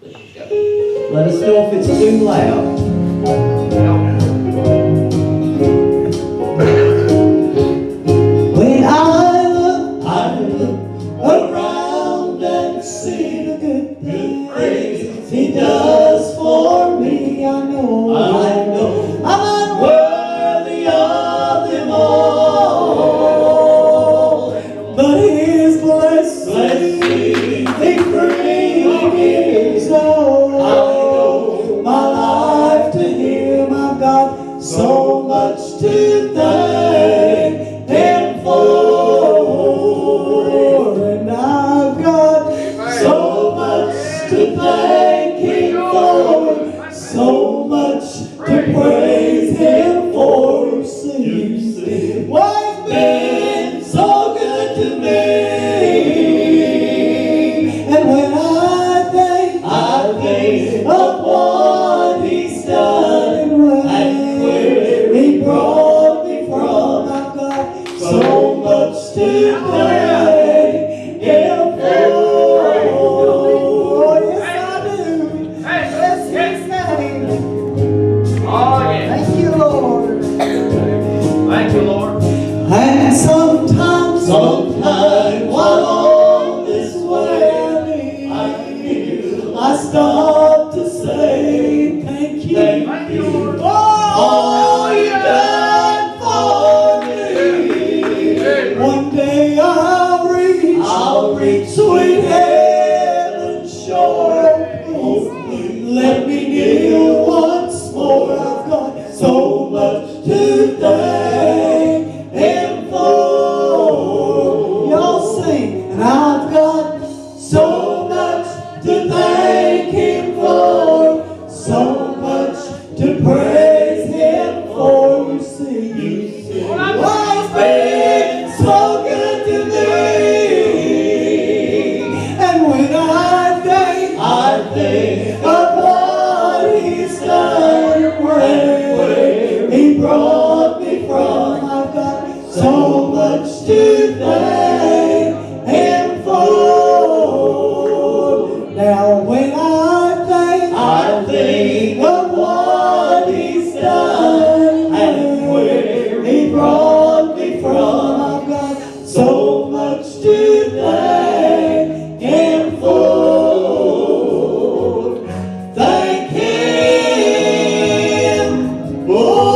Let us know if it's too loud. When I look around and see the good things He does for me, I know I'm unworthy of them all, but His blessing He freely gives. Oh, my life to Him, I've got so much to thank Him for, and I've got so much to thank Him for, so much to praise Him for. See, why He's been so good to me, and when I think of what He's done and where He brought me from, I've got so much to thank Him for. Oh, yes, I do. Bless His name. Thank you, Lord. Thank you, Lord. And sometimes while on this way, I stop to say thank you. Thank you, Lord. For all You've done for me. One day I'll reach sweet heaven's shore. Please let me kneel once more. I've got so much to thank Him for. Y'all sing. And I've got so much to thank Him for, so much to praise Him for. You see, why He's been so good to me, and when I think of what He's done and where He brought me from, I've got so much to thank Him for. Now when I think of what He's done and where He brought me from, I've got so much to thank Him for. Thank Him for.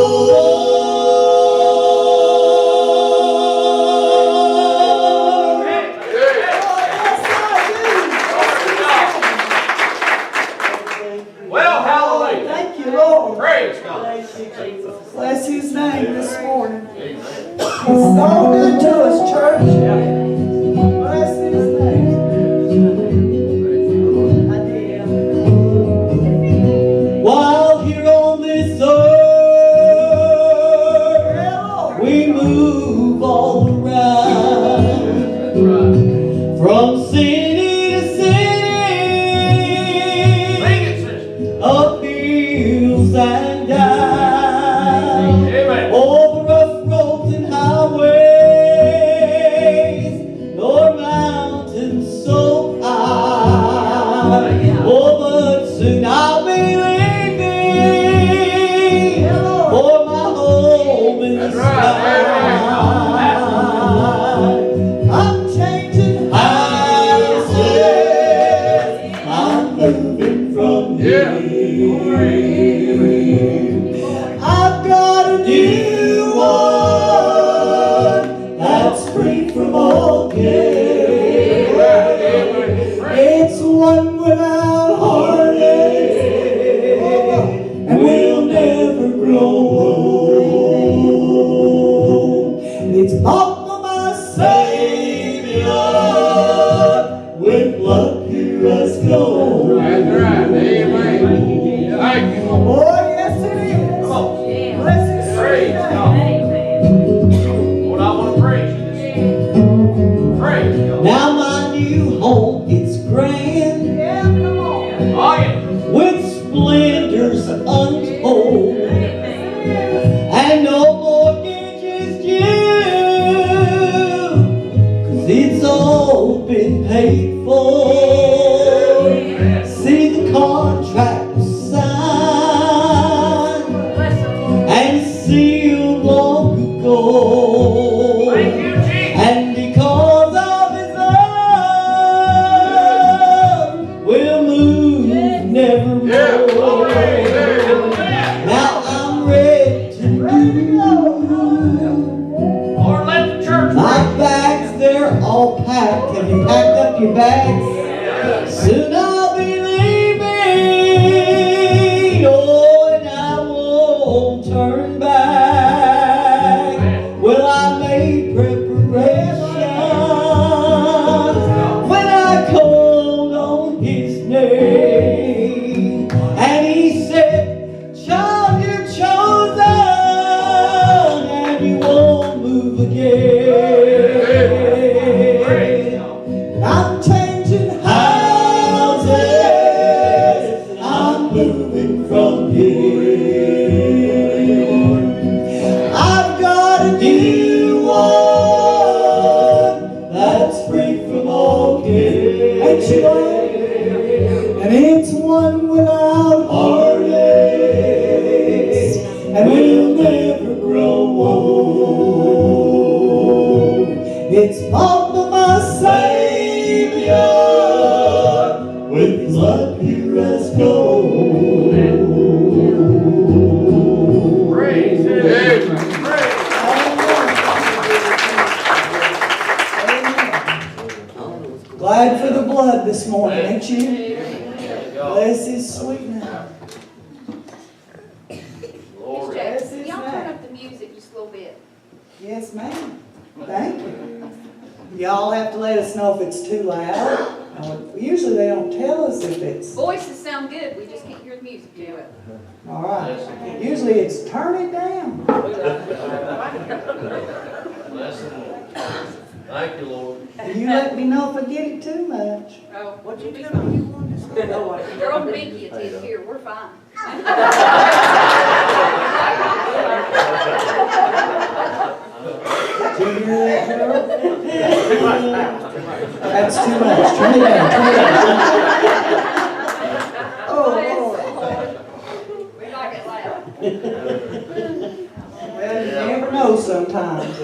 Well, hallelujah. Thank you, Lord. Praise God. Bless His name this morning. He's so good to us, church. Bless His name. I did. While here on this earth, we move all around, from city to city, up hills and down, Amen. over rough roads and highways, nor mountains so high. Oh, but soon I'll be leaving for my home in the That's right. sky. I'm changing houses, I'm moving from here. I've got a new one that's free from all care. It's one without heartache, and will never grow old. It's bought by my Savior with blood pure as gold. That's right. Amen. Thank you, Lord. Oh, yes, it is. Come on. Bless His Praise name. God. Lord, I want to praise you this morning. Praise God. Now my new home, it's grand, Yeah, come on. Oh, yeah. with splendors untold, and no mortgages due, 'cause it's all been paid for. See the contract was signed and sealed long ago. Thank you, Jesus. And because of His love, we'll move never Yeah, more. hallelujah. Now I'm ready to go. Lord, let the church My bags, they're all packed. Have you packed up your bags? Soon I'll be leaving. Oh, and I won't turn back. Well, I made preparations when I called on His name. And He said, child, you're chosen, and you won't move again. I'm changing houses, I'm moving from here. I've got a new one that's free from all care. Ain't you glad? And it's one without heartaches, and will never grow old. It's bought by my Savior with blood pure as gold. praise Him. Praise. Glad for the blood this morning, ain't you? Bless His sweet name. Glory. Bless His Can y'all turn name. up the music just a little bit? Yes, ma'am. Thank you. Y'all have to let us know if it's too loud. Usually they don't tell us if it's, Voices sound good, we just can't hear the music too well. all right. Usually it's turn it down. Bless the Lord. Thank you, Lord. You let me know if I get it too much. Oh, what'd you do? Girl, Mickey is here, we're fine. Did you hear that, girl? That's too much. Turn it down. Turn it down. Oh, Lord. We like it loud. Well, you never know sometimes.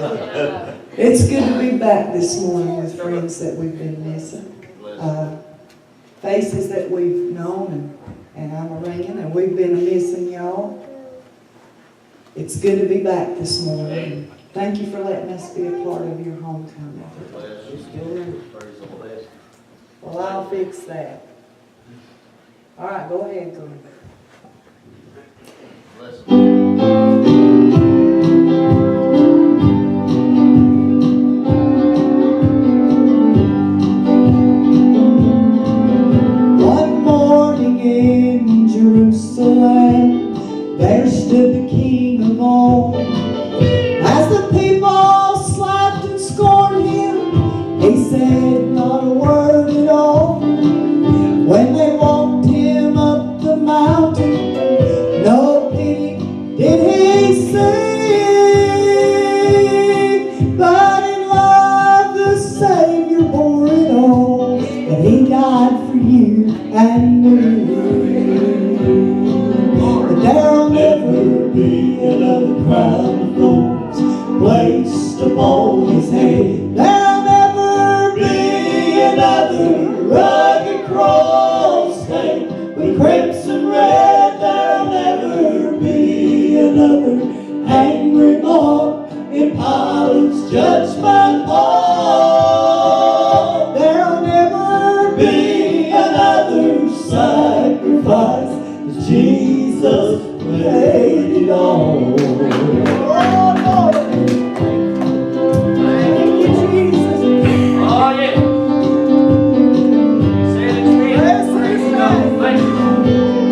It's good to be back this morning with friends that we've been missing. Faces that we've known and I'm a ringing, and we've been missing y'all. It's good to be back this morning. Thank you for letting us be a part of your homecoming. Well, I'll fix that. All right, go ahead, Glenn. Bless the Lord. One morning in Jerusalem, there stood the King of all. As the people slapped and scorned Him, He said not a word at all. When they walked Him up the mountain, no pity did He see. But in love the Savior bore it all, and He died for you and me. But there'll never be another crown of thorns placed upon His head. There'll never be another rugged cross stained with crimson red. There'll never be another angry mark in Pilate's judgment hall. There'll never be another sacrifice, 'cause Jesus paid it all. Oh, Lord. Thank you, Jesus. Oh, yeah. Say it to me. Bless His Praise God. name. Thank you, Lord.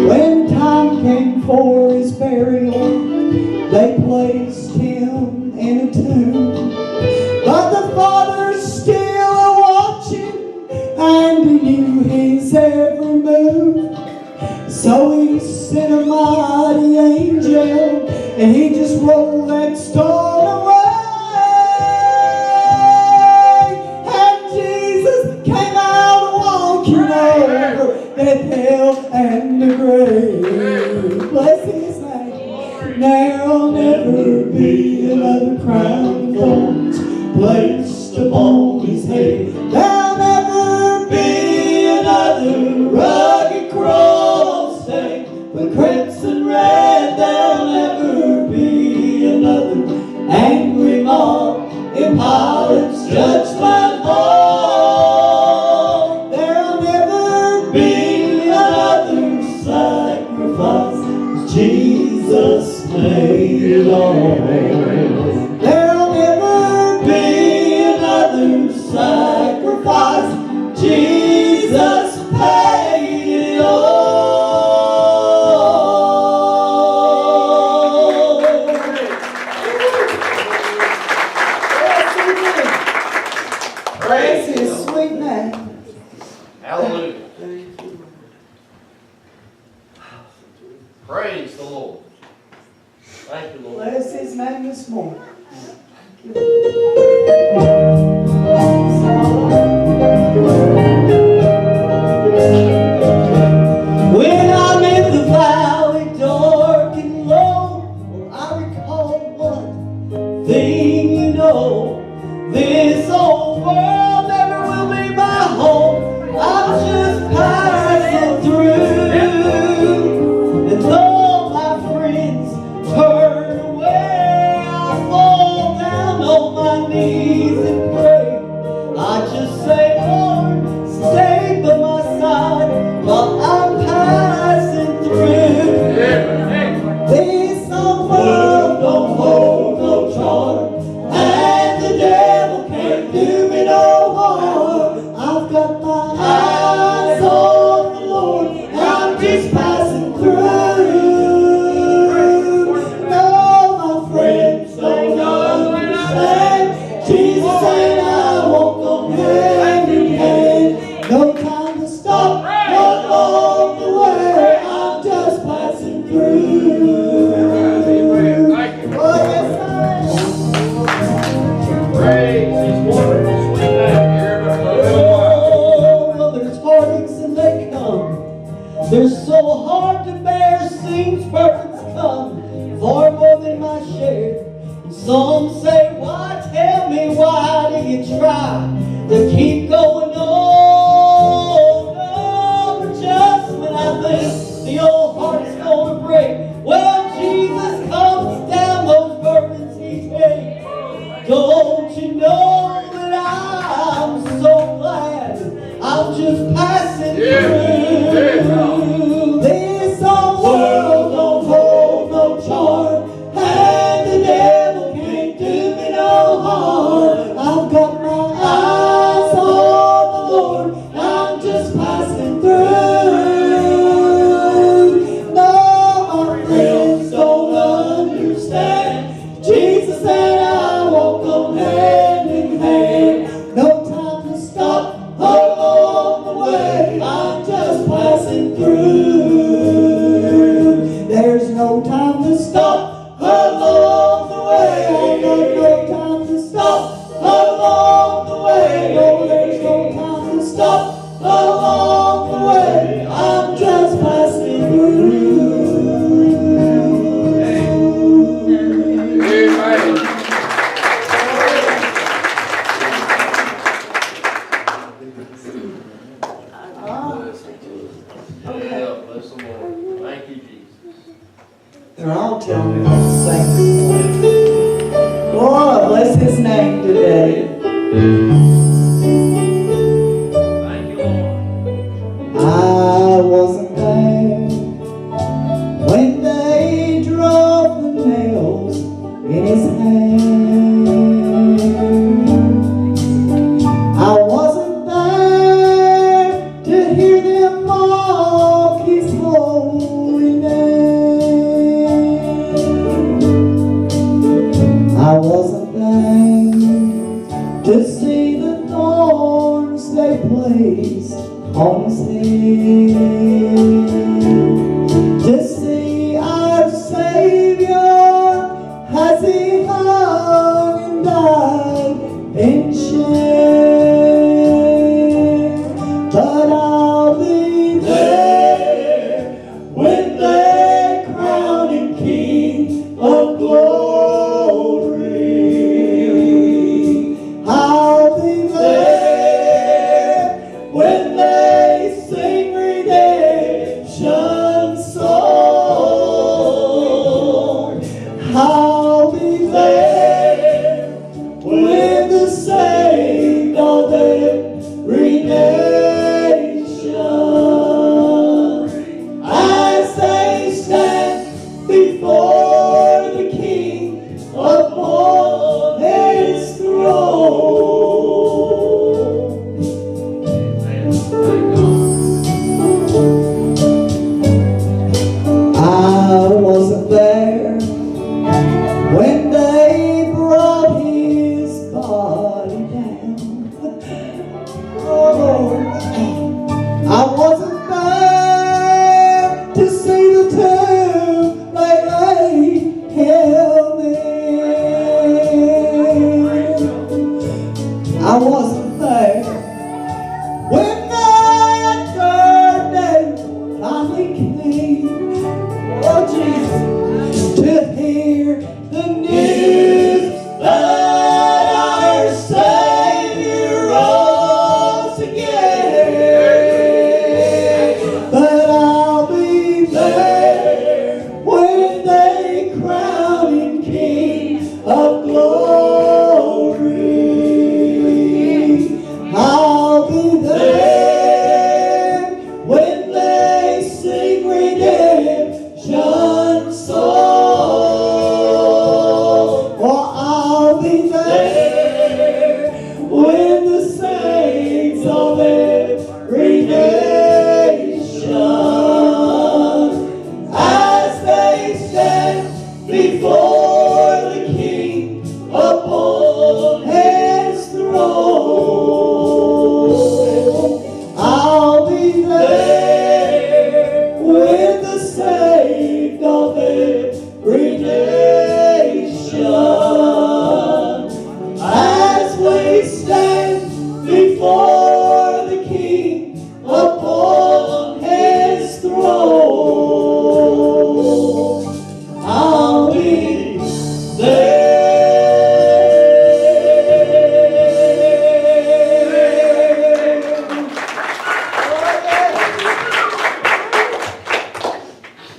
When time came for His burial, they placed Him in a tomb. But the Father's still a-watching, and He knew His every move. So He sent a mighty angel, and He just rolled that stone away. And Jesus came out walking over that hill and Jesus paid it all. There'll never be another sacrifice. Jesus paid it all. Praise His sweet name. Hallelujah. Praise the Lord. Thank you, Lord. Bless His name this morning. When I'm in the valley dark and low, well, I recall one thing, you know, this old world never will be my home. I'm just passing through, and though my friends turn away, I fall down on my knees and pray. I just say, Lord, stay by my side while I'm passing through. This old world don't hold no charm, and the devil can't do me no harm. I've got my eyes on the Lord, I'm just passing through. No, my friends don't understand. Jesus and I walk on hand in hand. No time to stop along the way. I'm just passing through. Oh, yes, I am. Praise His wonderful sweet name. Here, but for a little while. Oh, well, there's heartaches and they come. They're so hard to bear. Seems burdens come far more than my share. And some say, why, tell me, why do you try to keep going on? No, but just when I think the old heart is going to break, well, Jesus comes down those burdens He takes. Don't you know that I'm so glad I'm just passing through? This old world don't hold no charm, and the devil can't do me no harm. I've got my eyes on the Lord, I'm just passing through. No, my friends don't understand. Jesus and I walk on hand in hand. No time to stop along the way. I'm just passing through. There's no time to stop along the way. Ain't got no time to stop along the way. No, there's no time to stop along the way. I'm just passing through. Amen. Yeah, bless the Lord. Thank you, Jesus. They're all telling me what to sing this morning. Lord, bless His name today. Thank you, Lord. I wasn't there when they drove the nails in His hand. I wasn't there to hear them mock His holy name. I wasn't there to see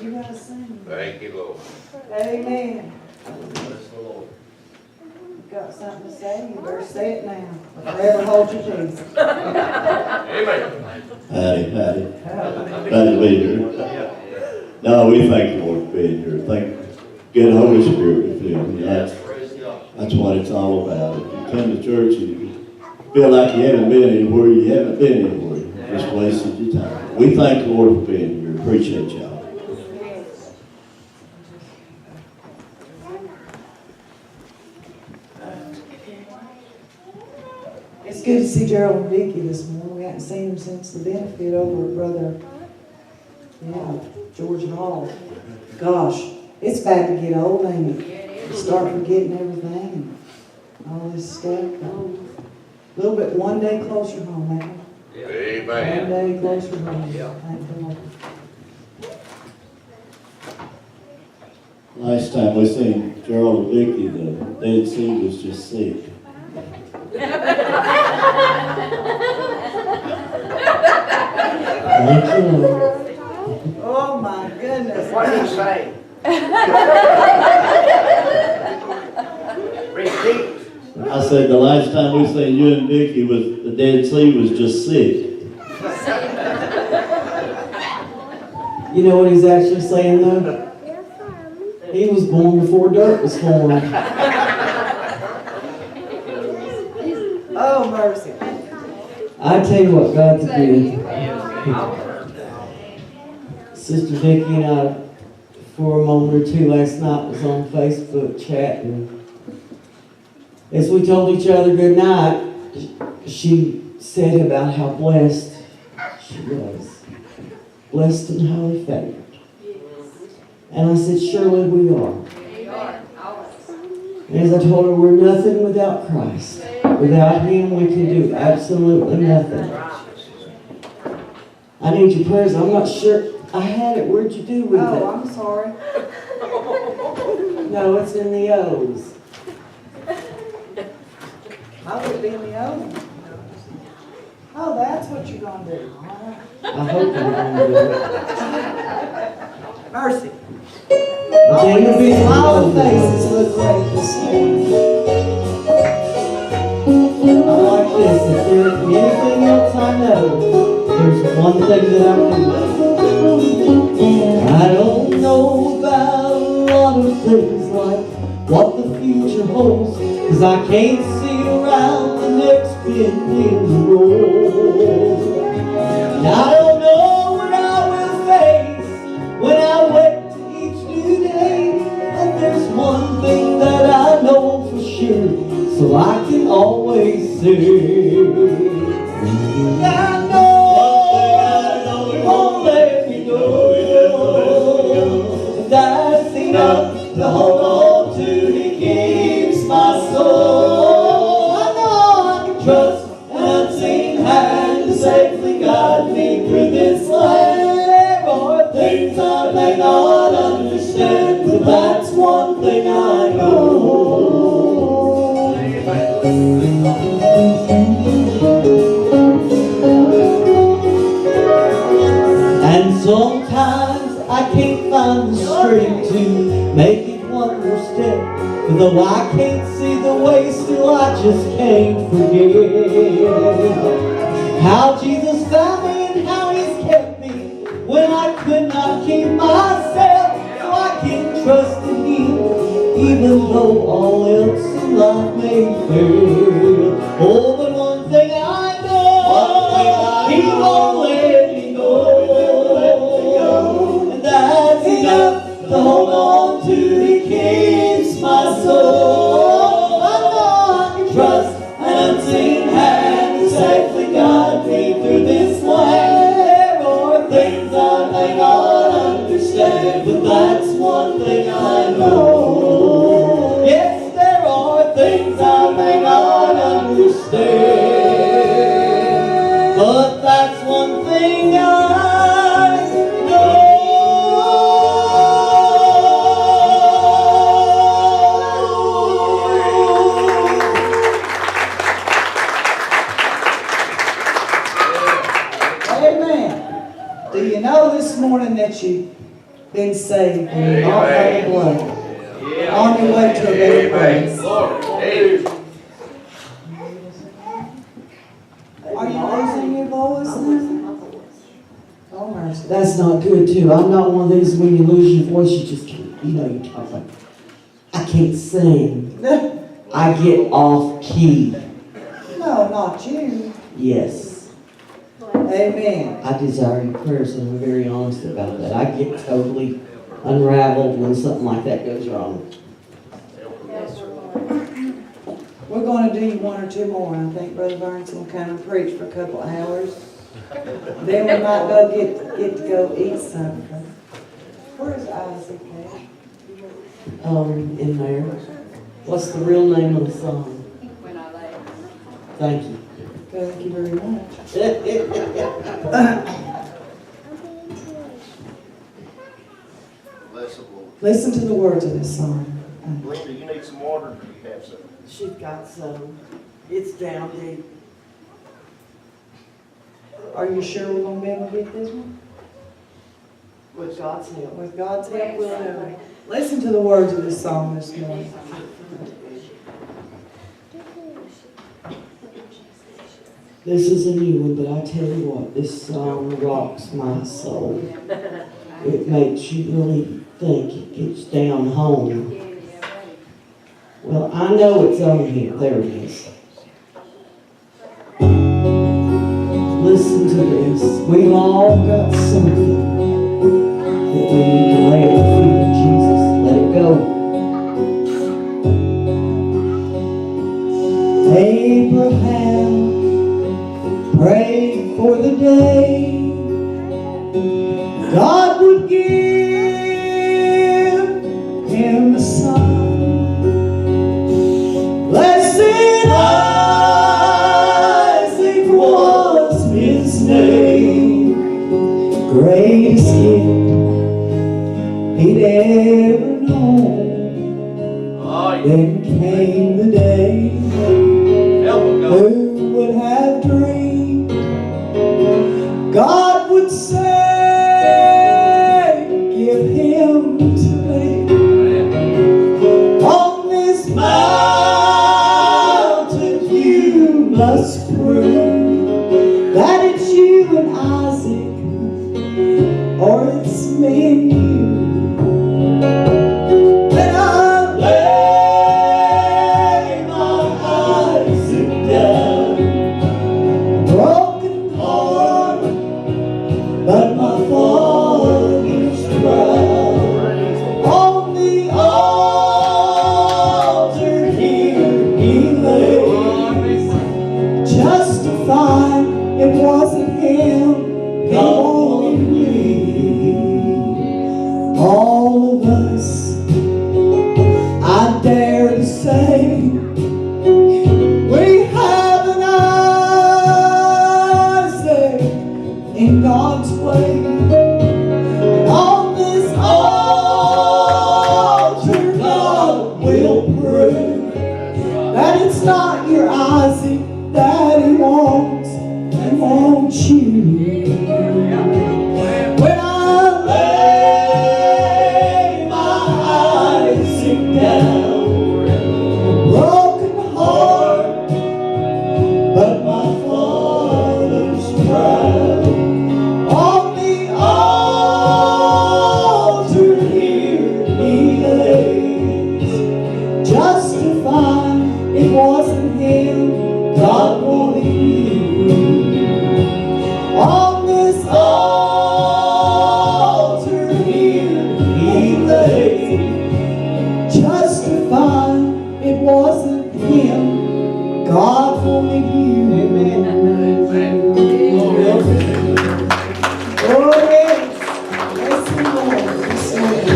You gotta sing. Thank you, Lord. Amen. Bless the Lord. You got something to say, you better say it now. Forever hold your peace. Amen. Howdy, howdy. Glad to be here. No, we thank the Lord for being here. Thank good Holy Spirit to fill you. That's what it's all about. If you come to church and you feel like you haven't been anywhere, you haven't been anywhere. You just wasted your time. We thank the Lord for being here. Appreciate y'all. It's good to see Gerald and Vicky this morning. We hadn't seen them since the benefit over at Brother, George Hall. Gosh, it's bad to get old, ain't it? Start forgetting everything and all this stuff. A little bit, one day closer home, man. One Amen. day closer home. Thank the Lord. Last time we seen Gerald and Vicky, the Dead Sea was just sick. Thank you, Lord. Oh my goodness. What did he say? Repeat. I said the last time we seen you and Vicky was the Dead Sea was just sick. You know what he's actually saying though? He was born before dirt was formed. Oh, mercy. I tell you what, God's good. Sister Vicki and I, for a moment or two last night, was on Facebook chatting. As we told each other good night, she said about how blessed she was. Blessed and highly favored. And I said, surely we are. And as I told her, we're nothing without Christ. Without Him, we can do absolutely nothing. I need your prayers. I'm not sure. I had it. Where'd you do with it? Oh, I'm sorry. No, it's in the O's. I would be in the oven. Oh, that's what you're gonna do. All right. I hope you're going to do it. Mercy. But then you'll be Smiling faces look great this morning. I like this. If there's anything else I know, there's one thing that I do know. I don't know about a lot of things like what the future holds, 'cause I can't see around the next bend in the road. And I don't know what I will face when I wake to each new day, but there's one thing that I know for sure, so I can always say, I know He won't let me go. That's enough to hold on to. He keeps my soul. I know I can trust an unseen hand to safely guide me through this land. There are things I may not understand, but that's one thing I know. And sometimes I can't find the strength to make it one more step. But though I can't see the way, still I just can't forget how Jesus found me and how He's kept me when I could not keep myself. So I can trust in Him even though all else in life may fail. Oh, but one thing I know, He won't let me go. And that's enough to hold on to. He keeps my soul. I know I can trust an unseen hand to safely guide me through this land. There are things I may not understand, but that's one thing I know. Yes, there are things I may not understand, but that's one thing I know. Amen. Do you know this morning that you been saved and not by the blood. On your way to a better place. Glory. Amen. Are you losing your voice now? Oh, mercy. That's not good too. I'm not one of these when you lose your voice, you just can't, you talk like, I can't sing. I get off key. No, not you. Yes. Amen. I desire your prayers, and I'm very honest about that. I get totally unraveled when something like that goes wrong. We're going to do one or two more. I think Brother Burns will come and preach for a couple hours. Then we might get to go eat something. Where's Isaac at? In there. What's the real name of the song? When I lay. Thank you. Thank you very much. Bless the Lord. Listen to the words of this song. Linda, you need some water, or do you have some? She's got some. It's down deep. Are you sure we're going to be able to get this one? With God's help. With God's help, we'll do it. Listen to the words of this song this morning. This is a new one, but I tell you what, this song rocks my soul. It makes you really think. It gets down home. Well, I know it's on here. There it is. Listen to this. We've all got something that we need to lay at the feet of Jesus. Let it go. Abraham prayed for the day God would give him a son. Blessed Isaac was his name, greatest gift he'd ever known. Oh, yeah. Then came the day. Help him, God. Who would have dreamed God would say, give him to me. On this mountain you must prove that it's you and Isaac, or it's me and you. When I lay my Isaac down, broken heart, but my father's proud. On the altar here he lay, justified. It wasn't him, God wanted me. All of us, I dare to say, we have an Isaac in God's way. And on this altar, God will prove that it's not your Isaac that he wants you. When I lay my Isaac down, broken heart, but my father's proud. On the altar here he lays, justified. It wasn't him, God wanted you. On this altar here he laid, justified. It wasn't him, God wanted you. Amen. Oh yes, yes Lord, yes Lord.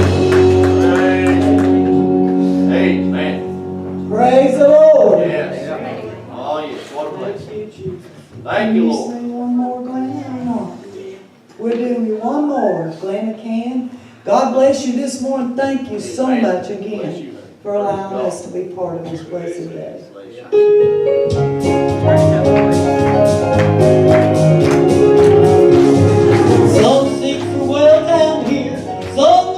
Amen. Praise the Lord. Yes. Oh, yes. What a blessing. Thank Can you, you Lord. sing one more, Glenn, or not? We're doing one more, Glenn can. God bless you this morning. Thank you so Amen. much Bless you. again for allowing us to be part of this blessed day. Some seek for well down here, some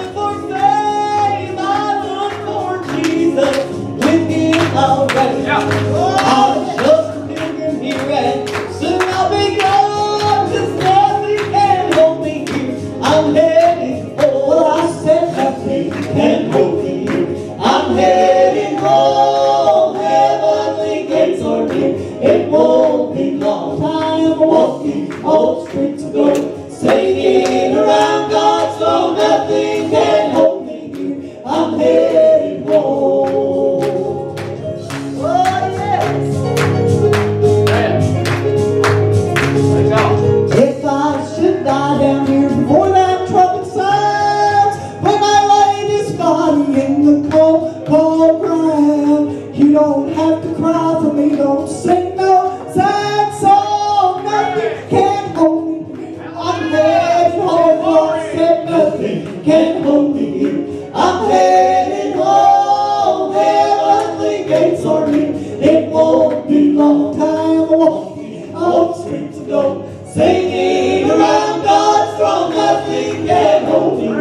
nothing can hold me here. I'm headed home, heavenly gates are near. It won't be long time walking on the streets of gold, singing around God's throne. Nothing can hold me